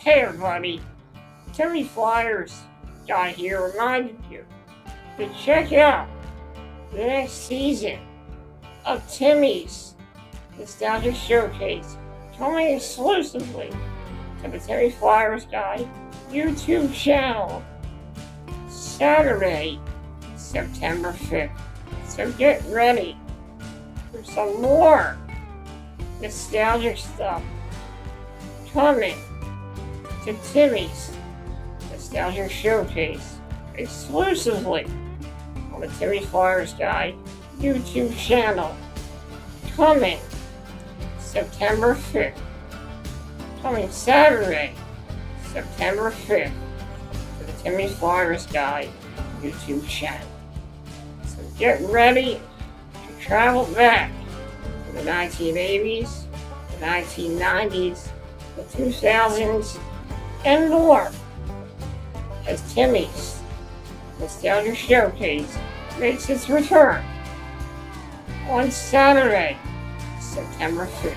Hey everybody, Timmy Flyers guy here reminded you to check out the next season of Timmy's Nostalgia Showcase, coming exclusively to the Timmy Flyers Guy YouTube channel, Saturday, September 5th. So get ready for some more nostalgic stuff coming to Timmy's Nostalgia Showcase exclusively on the Timmy Flyers Guy YouTube channel, coming September 5th. Coming Saturday, September 5th to the Timmy Flyers Guy YouTube channel. So get ready to travel back to the 1980s, the 1990s, the 2000s, and more as Timmy's Nostalgia Showcase makes its return on Saturday, September 5th.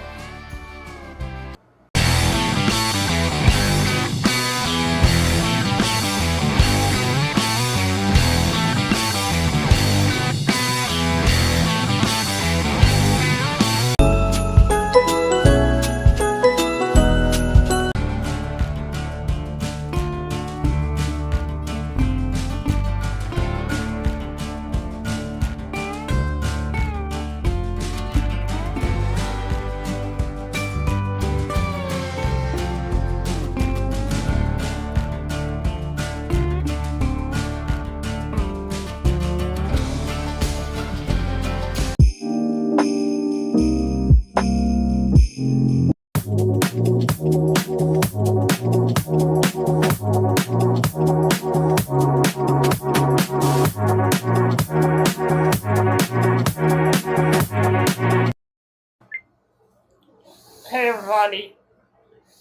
Hey everybody,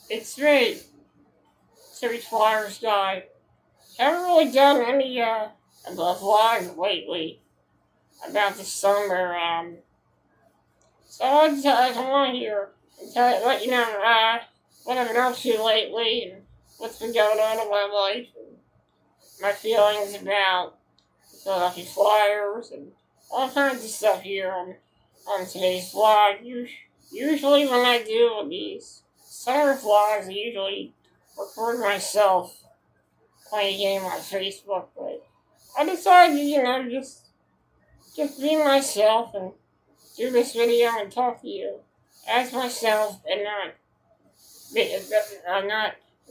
it's me, Timmy Flyers Guy. Haven't really done any of the vlogs lately about the summer, so I come on here and let you know what I've been up to lately and what's been going on in my life and my feelings about the Philadelphia Flyers and all kinds of stuff here on today's vlog. Usually when I do these summer vlogs, I usually record myself playing a game on Facebook, but I decided to, just be myself and do this video and talk to you as myself and not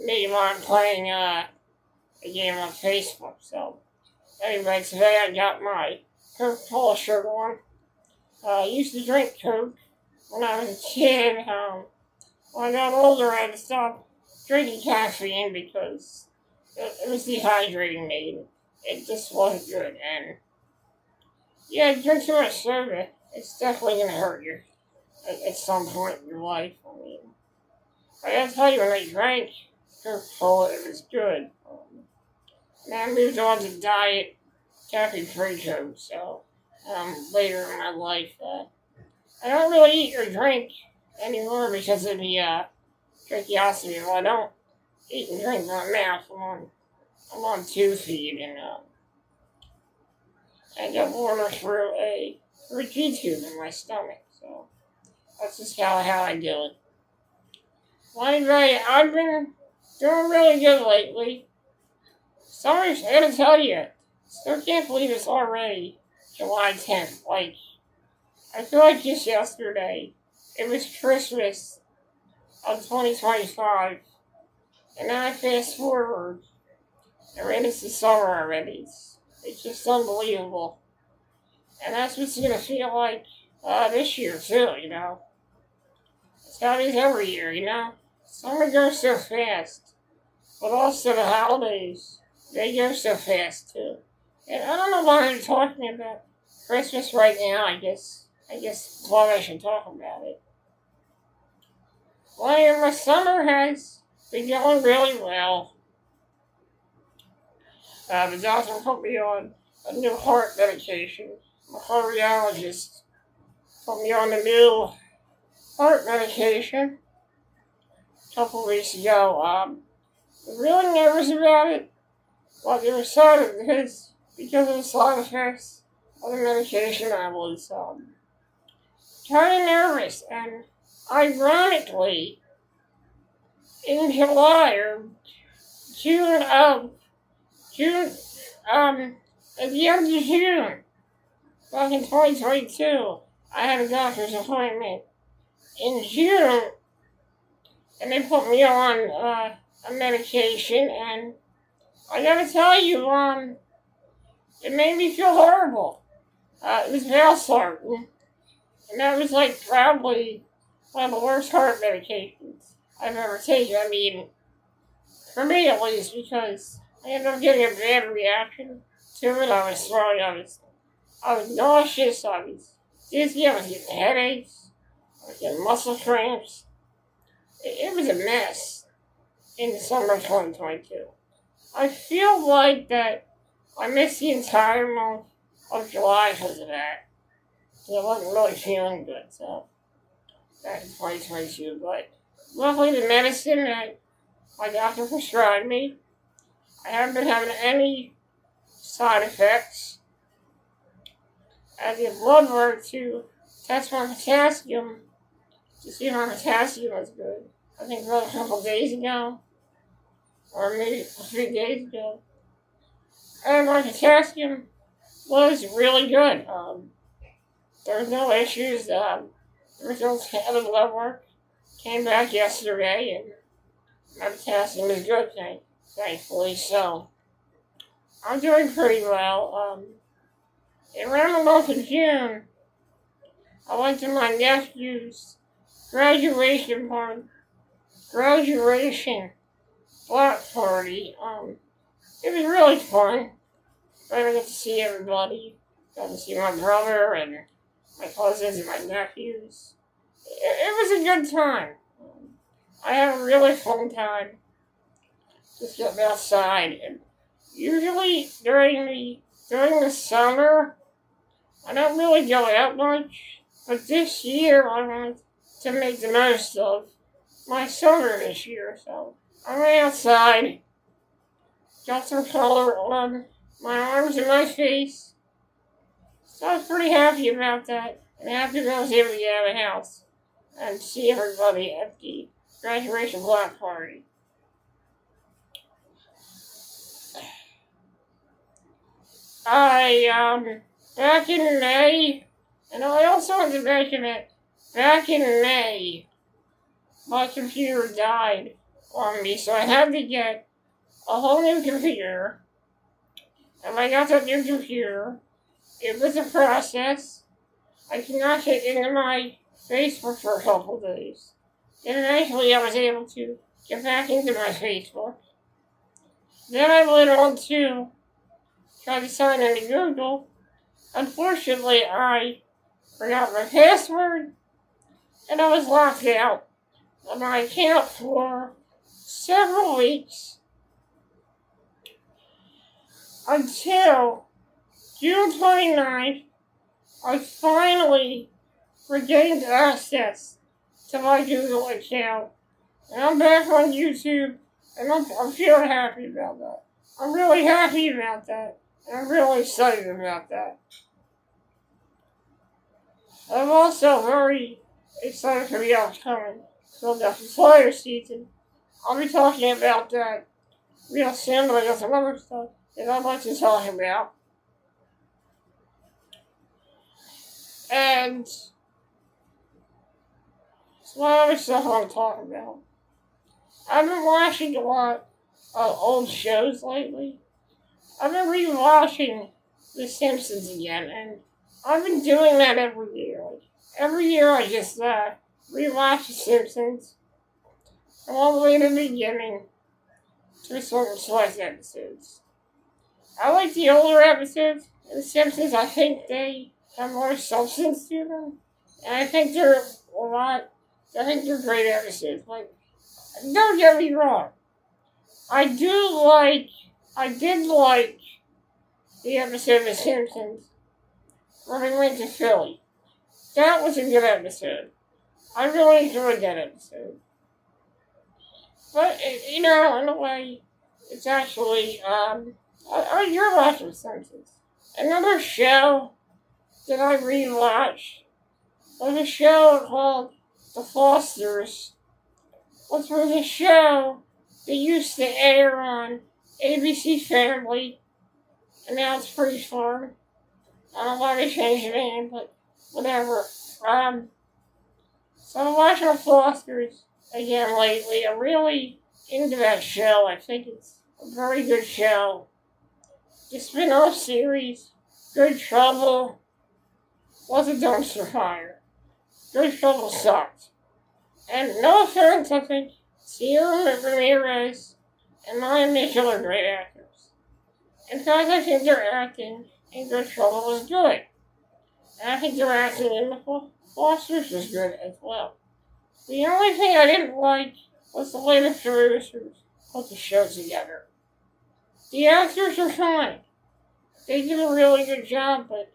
me while I'm playing a game on Facebook. So anyway, today I got my Coca-Cola shirt on. I used to drink Coke when I was a kid. When I got older, I had to stop drinking caffeine because it was dehydrating me. It just wasn't good. And yeah, drink too much soda, it's definitely going to hurt you at some point in your life. I mean, I gotta tell you, when I drank Coca-Cola, it was good. And I moved on to diet caffeine-free Coke, so later in my life, I don't really eat or drink anymore because of the tracheostomy. Well, I don't eat and drink my mouth. I'm on 2 feet, and I get water through a G-tube in my stomach. So that's just how I do it. Well, anyway, I've been doing really good lately. I gotta tell you, still can't believe it's already July 10th. I feel like just yesterday, it was Christmas of 2025, and now I fast forward, and it's the summer already. It's just unbelievable. And that's what it's gonna feel like this year too, It's how it is every year, Summer goes so fast, but also the holidays, they go so fast too. And I don't know why I'm talking about Christmas right now. I guess I should talk about it. Well, yeah, my summer has been going really well. The doctor put me on a new heart medication. My cardiologist put me on a new heart medication a couple weeks ago. really nervous about it. Like there was side effects because of the side effects of the medication I was kind of nervous. And ironically, in July or June, at the end of June, back in 2022, I had a doctor's appointment in June, and they put me on a medication, and I gotta tell you, it made me feel horrible. It was Valsartan, and that was like probably one of the worst heart medications I've ever taken. I mean, for me at least, because I ended up getting a bad reaction to it. I was throwing, I was nauseous, I was dizzy, I was getting headaches, I was getting muscle cramps. It was a mess in the summer of 2022. I feel like that I missed the entire month of July because of that. So I wasn't really feeling good, so back in 2022. But luckily the medicine that my doctor prescribed me, I haven't been having any side effects. I did blood work to test my potassium to see if my potassium was good. I think about a couple days ago, or maybe 3 days ago. And my potassium was really good. There was no issues. The results of the blood work came back yesterday, and my potassium is good, thankfully. So I'm doing pretty well. Around the month of June, I went to my nephew's graduation block party. It was really fun. I got to see everybody. Got to see my brother and my cousins and my nephews. It was a good time. I had a really fun time just getting outside. And usually during the summer, I don't really go out much. But this year, I wanted to make the most of my summer this year. So I went outside, got some color on my arms and my face. So I was pretty happy about that. And happy that I was able to get out of the house and see everybody at the graduation block party. Back in May, and I also want to mention it, back in May, my computer died on me, so I had to get a whole new computer. And when I got that new computer, it was a process. I could not get into my Facebook for a couple days. And eventually I was able to get back into my Facebook. Then I went on to try to sign into Google. Unfortunately, I forgot my password, and I was locked out of my account for several weeks until June 29th, I finally regained access to my Google account. And I'm back on YouTube, and I'm feeling happy about that. I'm really happy about that, and I'm really excited about that. I'm also very excited for the upcoming Philadelphia Flyers season. I'll be talking about that real soon, but I got some other stuff that I'd like to talk about. And what other stuff I want to talk about? I've been watching a lot of old shows lately. I've been rewatching The Simpsons again, and I've been doing that every year. Every year I just rewatch The Simpsons from all the way to the beginning to certain select episodes. I like the older episodes of The Simpsons. I think they have more substance to them, and I think they're great episodes. Like, don't get me wrong. I did like the episode of The Simpsons when we went to Philly. That was a good episode. I really enjoyed that episode. But, in a way, it's actually, you're watching Simpsons. Another show that I rewatched was a show called The Fosters, which was a show that used to air on ABC Family, and now it's Freeze Farm. I don't know why they changed the name, but whatever. So I'm watching The Fosters again lately. I'm really into that show. I think it's a very good show. The spin-off series, Good Trouble, was a dumpster fire. Good Trouble sucked. And no offense, I think Sierra Ramirez and Maya Mitchell are great actors. In fact, I think their acting in Good Trouble was good. And I think their acting in The Fosters was good as well. The only thing I didn't like was the way the producers put the show together. The actors are fine. They did a really good job, but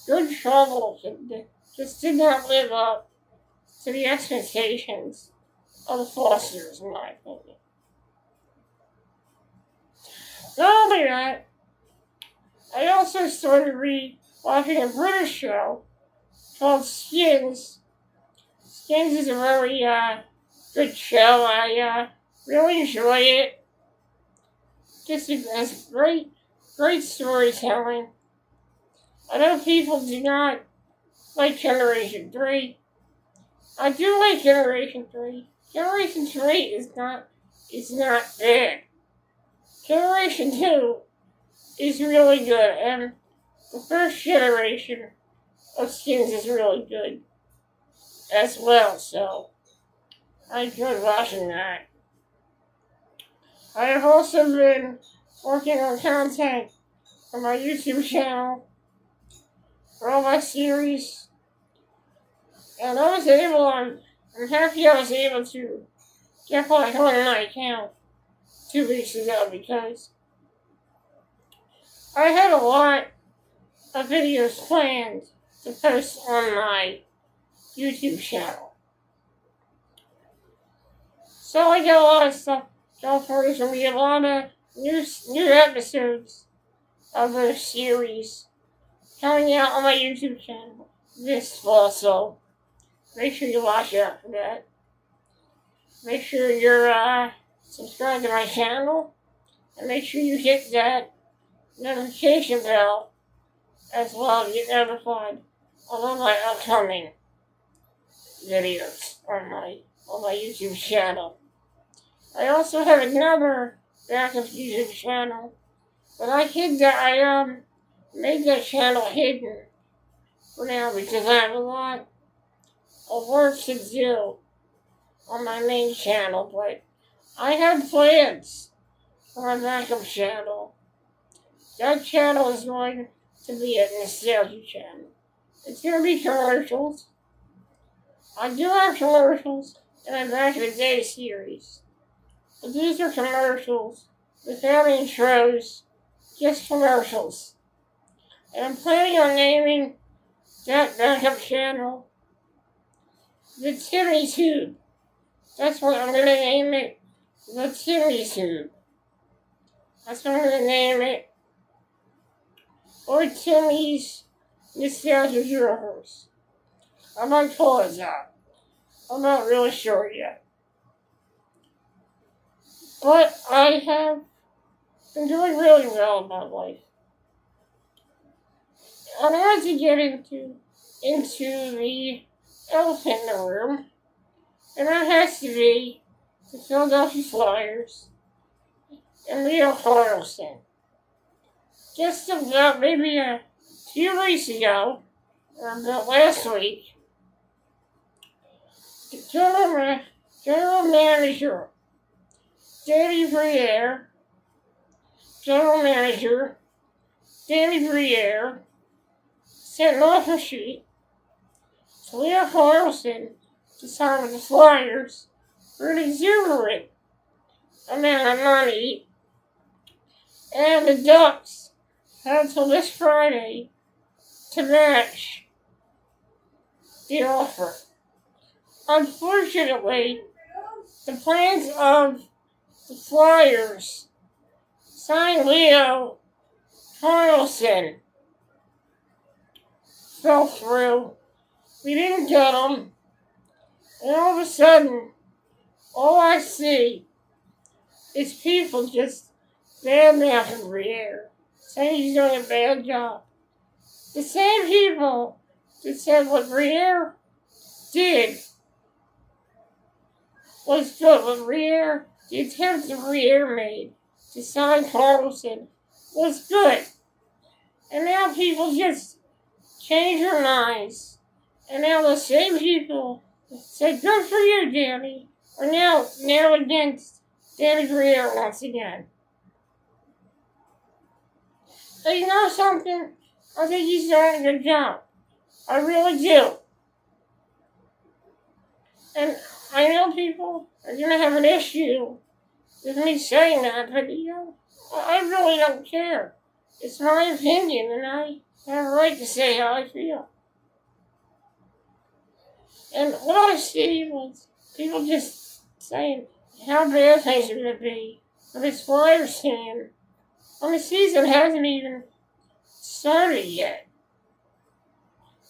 Good Trouble just did not live up to the expectations of The Fosters, in my opinion. Not only that, I also started watching a British show called Skins. Skins is a very good show. I really enjoy it. Just has great storytelling. I know people do not like Generation 3. I do like Generation 3. Generation 3 is not bad. Generation 2 is really good, and the first generation of Skins is really good as well, so I enjoyed watching that. I have also been working on content for my YouTube channel for all my series, and I'm happy I was able to get back on my account 2 weeks ago because I had a lot of videos planned to post on my YouTube channel. So I got a lot of stuff going for. There's going to be a lot of new episodes of the series coming out on my YouTube channel this fall, so make sure you watch out for that. Make sure you're subscribed to my channel, and make sure you hit that notification bell as well to get notified of all my upcoming videos on my YouTube channel. I also have another backup YouTube channel, but I made that channel hidden for now because I have a lot of work to do on my main channel, but I have plans for my backup channel. That channel is going to be a nostalgia channel. It's going to be commercials. I do have commercials in my Back in the Day series, but these are commercials without intros, just commercials. And I'm planning on naming that backup channel the Timmy Tube. That's what I'm going to name it, the Timmy Tube. That's what I'm going to name it. Or Timmy's Nostalgia Universe. I might call it that. I'm not really sure yet. But I have been doing really well in my life. I wanted to get into the elephant in the room, and that has to be the Philadelphia Flyers and Leo Carlson. Just about maybe a few weeks ago, or about last week, the general manager, Danny Briere, sent an offer sheet to Leo Carlson to sign with the Flyers for an exuberant amount of money, and the Ducks had until this Friday to match the offer. Unfortunately, the plans of the Flyers signed Leo Carlson. Fell through. We didn't get him. And all of a sudden, all I see is people just bad-mouthing Briere, saying he's doing a bad job. The same people that said what Briere did was good. What Briere, the attempt that Briere made to sign Carlson was good. And now people just change their minds. And now the same people that said, good for you, Danny, are now against Danny Briere once again. And you know something? I think he's doing a good job. I really do. And I know people are going to have an issue with me saying that, but I really don't care. It's my opinion, and I have a right to say how I feel. And what I see was people just saying how bad things are going to be for this Flyers team when the season hasn't even started yet.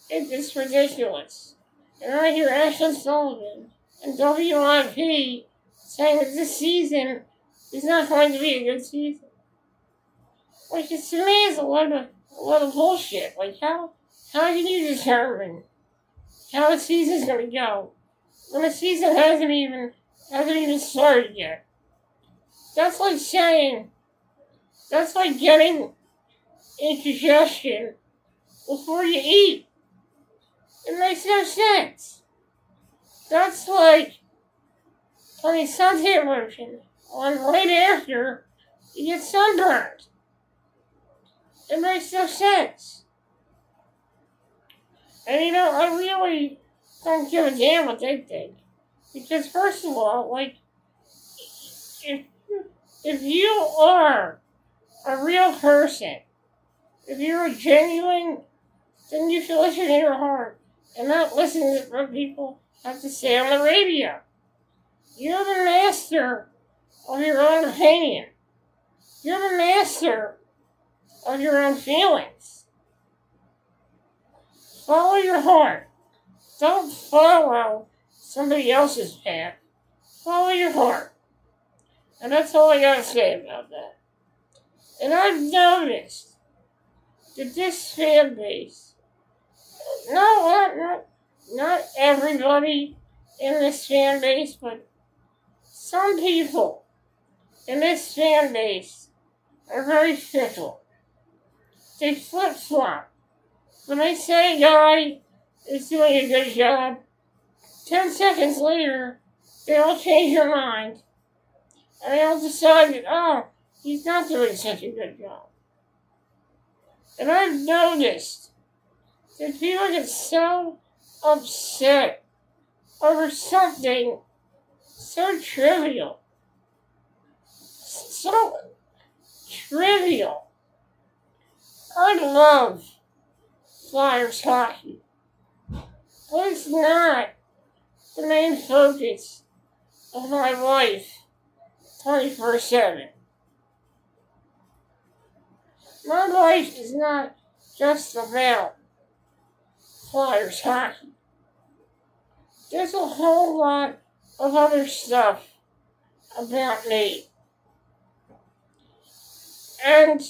It's ridiculous. And I hear Ashley Sullivan and WIP saying that this season is not going to be a good season. Which is, to me is a lot of bullshit. Like how can you determine how the season's gonna go when the season hasn't even started yet? That's like getting indigestion before you eat. It makes no sense. That's like putting suntan lotion on right after you get sunburned. It makes no sense. And I really don't give a damn what they think. Because first of all, like, if you are a real person, if you're a genuine, then you should listen to your heart and not listen to what people have to say on the radio. You're the master of your own opinion. You're the master of your own feelings. Follow your heart. Don't follow somebody else's path. Follow your heart. And that's all I gotta say about that. And I've noticed that this fan base, not everybody in this fan base, but some people in this fan base are very fickle. They flip-flop. When they say a guy is doing a good job, 10 seconds later, they all change their mind. And they all decide that, he's not doing such a good job. And I've noticed that people get so upset over something so trivial. So trivial. I love Flyers hockey, but it's not the main focus of my life 24/7. My life is not just about Flyers hockey. There's a whole lot of other stuff about me. And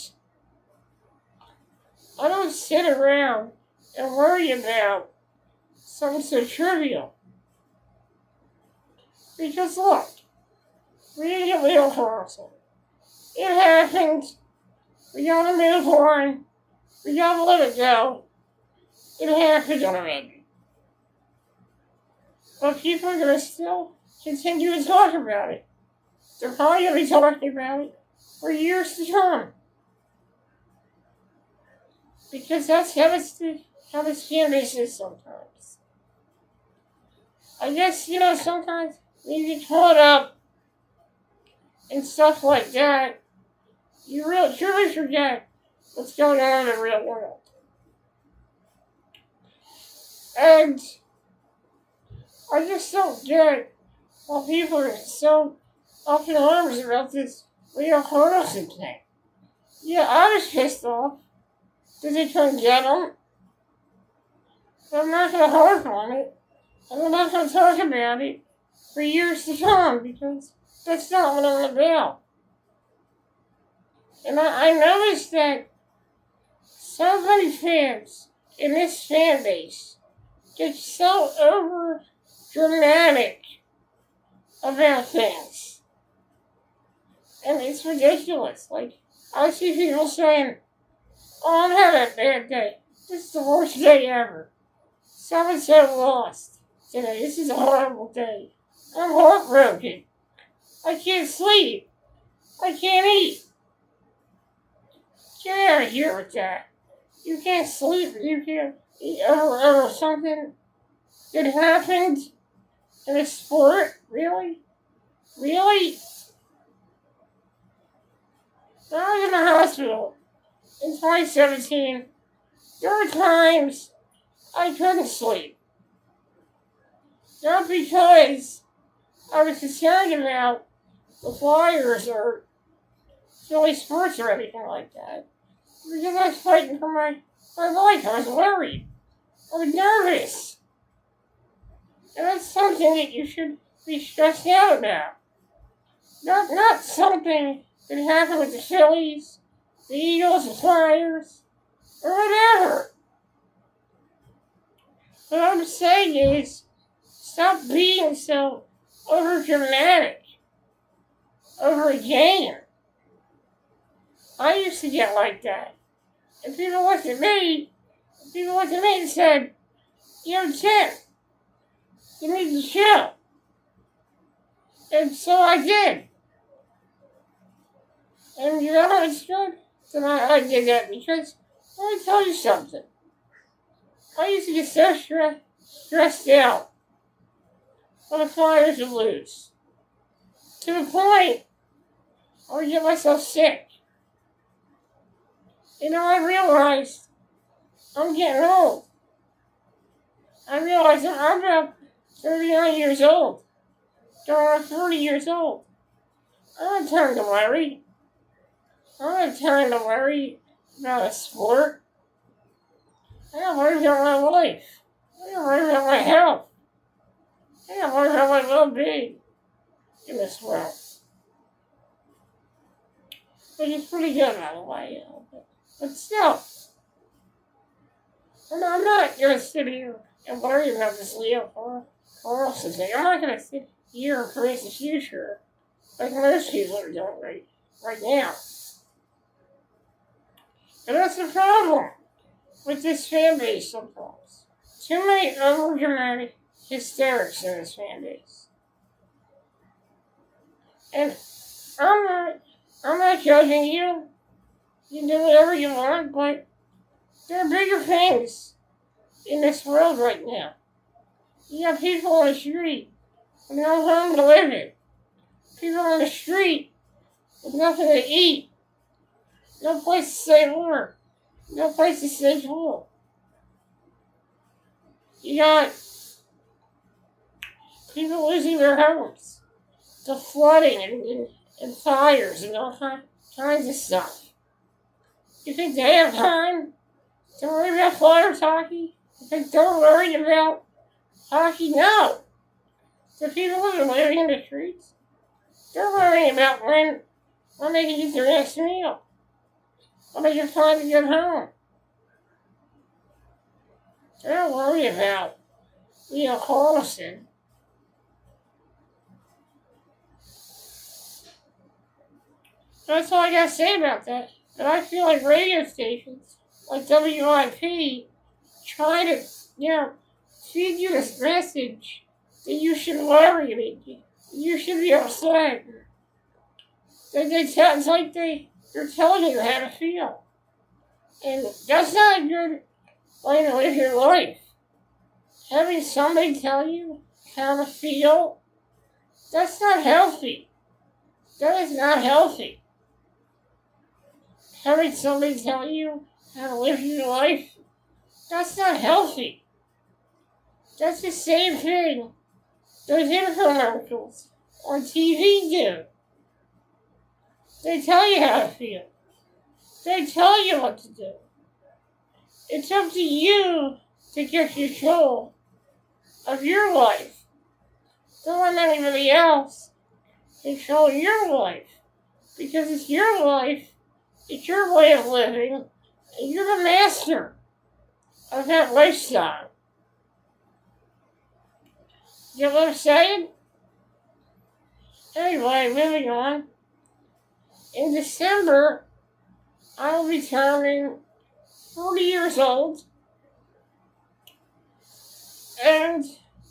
I don't sit around and worry about something so trivial. Because look, we didn't get Leo Carlson. It happened. We gotta move on. We gotta let it go. It happened already. But people are gonna still continue to talk about it. They're probably gonna be talking about it for years to come. Because that's how this fan base is sometimes. I guess, sometimes when you get caught up in stuff like that, you truly forget what's going on in the real world. And I just don't get why people are so up in arms about this Leo Carlson thing. Yeah, I was pissed off that they couldn't get him. But I'm not going to harp on it. And I'm not going to talk about it for years to come because that's not what I'm about. And I noticed that so many fans in this fan base get so over dramatic about things. And it's ridiculous. Like, I see people saying, oh, I'm having a bad day. This is the worst day ever. So-and-so lost today. This is a horrible day. I'm heartbroken. I can't sleep. I can't eat. Get out of here with that. You can't sleep. You can't eat over something that happened in a sport. Really? Really? When I was in the hospital in 2017, there were times I couldn't sleep. Not because I was concerned about the Flyers or Philly sports or anything like that. Because I was fighting for my life. I was worried. I was nervous. And that's something that you should be stressed out about. Not something that happened with the Phillies, the Eagles, the Flyers, or whatever. What I'm saying is, stop being so overdramatic over a game. I used to get like that. And people looked at me and said, you're Tim. You need to chill. And so I did. And you know it's good that I did that because, let me tell you something. I used to get so stressed out when the Flyers would lose. To the point I would get myself sick. You know, I realized I'm getting old. I realized I'm about 39 years old. Going on 40 years old. I don't have time to worry. I don't have time to worry about a sport. I don't worry about my life. I don't worry about my health. I don't worry about my well-being in this world. Which is pretty good, by the way, you know. But still, I'm not going to sit here and worry about this Leo Carlson thing. I'm not going to sit here and create the future like most people are doing right now. And that's the problem with this fan base sometimes. Too many overdramatic hysterics in this fan base. And I'm not judging you. You do whatever you want, but there are bigger things in this world right now. You got people on the street with no home to live in. People on the street with nothing to eat. No place to stay warm. No place to stay cool. You got people losing their homes to flooding and fires and all kinds of stuff. You think they have time to worry about Flyers hockey? You think they're worried about hockey? No. The people who are living in the streets, they're worrying about when they can get their next meal. When they can find a good home. They don't worry about Leo Carlson. That's all I gotta say about that. But I feel like radio stations, like WIP, try to, feed you this message that you should worry about. You should be upset. It's like they're telling you how to feel. And that's not a good way to live your life. Having somebody tell you how to feel, that's not healthy. That is not healthy. Having somebody tell you how to live your life, that's not healthy. That's the same thing those infomercials on TV do. They tell you how to feel. They tell you what to do. It's up to you to get control of your life. Don't let anybody else control your life. Because it's your life, it's your way of living, and you're the master of that lifestyle. You know what I'm saying? Anyway, moving on. In December, I will be turning 40 years old. And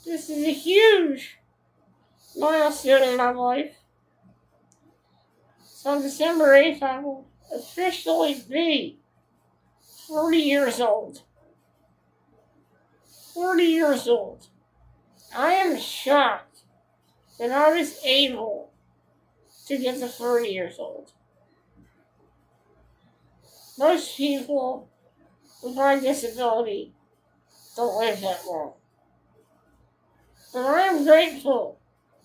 this is a huge milestone in my life. So on December 8th, I will officially be 40 years old. 40 years old. I am shocked that I was able to get to 40 years old. Most people with my disability don't live that long. But I am grateful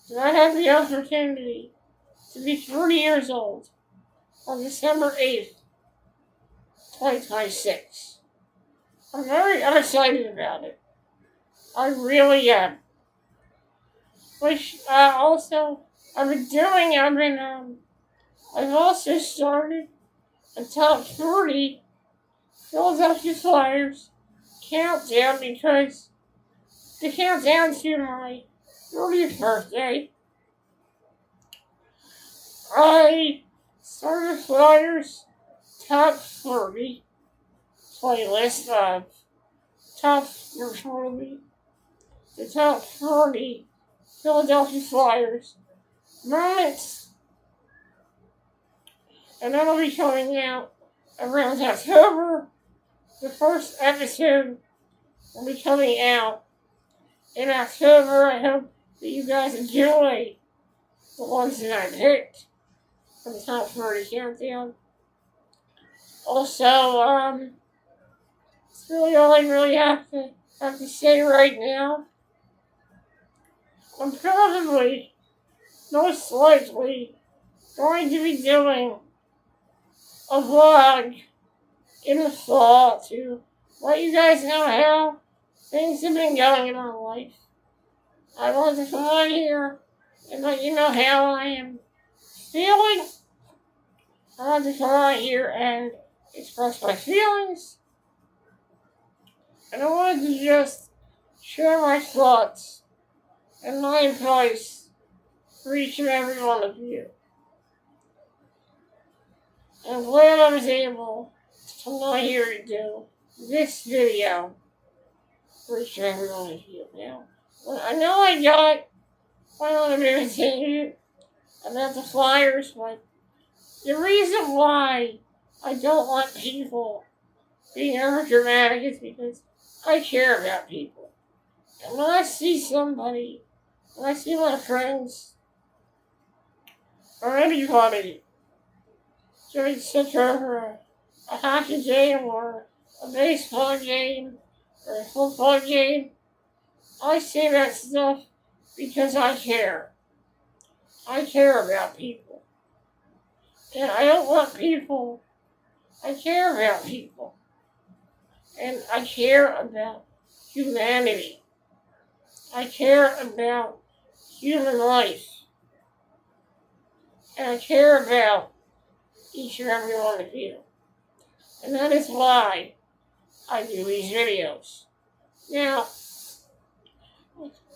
that I have the opportunity to be 40 years old on December 8th, 2026. I'm very excited about it. I really am. Which, also, I've also started a top 40 Philadelphia Flyers countdown because the countdown to my 40th birthday, I started Flyers top 40 playlist of top 40, the top 40 Philadelphia Flyers moments. And that'll be coming out around October. The first episode will be coming out in October. I hope that you guys enjoy the ones that I picked for the top 40 countdown. Also, it's really all I really have to say right now. I'm probably, most likely, going to be doing a vlog in the fall to let you guys know how things have been going in my life. I want to come on here and let you know how I am feeling. I want to come on here and express my feelings. And I wanted to just share my thoughts and my advice for each and every one of you. I'm glad I was able to come on here to do this video for each and every one of you. Now, I know I got quite a bit of a tangent about the Flyers, but the reason why I don't want people being overdramatic is because I care about people. And when I see my friends, or anybody, getting sick over a hockey game, or a baseball game, or a football game, I say that stuff because I care. I care about people. And I don't want people. I care about people. And I care about humanity. I care about human life. And I care about each and every one of you. And that is why I do these videos. Now,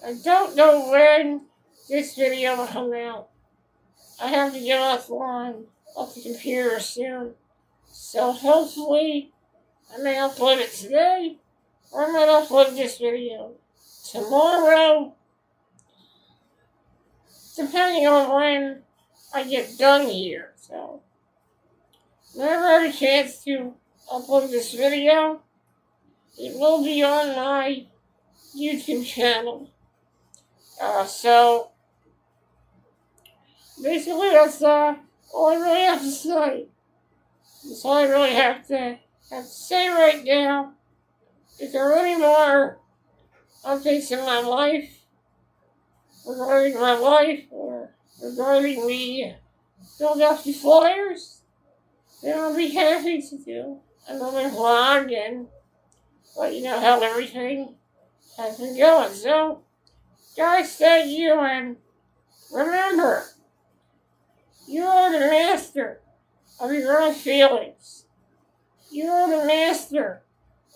I don't know when this video will come out. I have to get offline off the computer soon. So hopefully I may upload it today, or I might upload this video tomorrow, depending on when I get done here. So, whenever I have a chance to upload this video, it will be on my YouTube channel. So, basically that's all I really have to say. That's all I really have to say right now. If there are any more updates in my life, regarding my life, or regarding me Philadelphia Flyers, then I'll be happy to do another vlog and let you know how everything has been going. So, guys, thank you, and remember, you are the master of your own feelings. You are the master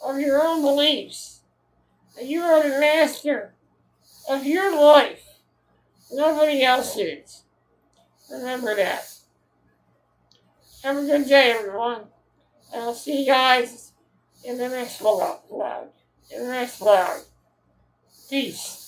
of your own beliefs. And you are the master of your life. Nobody else is. Remember that. Have a good day, everyone. And I'll see you guys in the next vlog. Peace.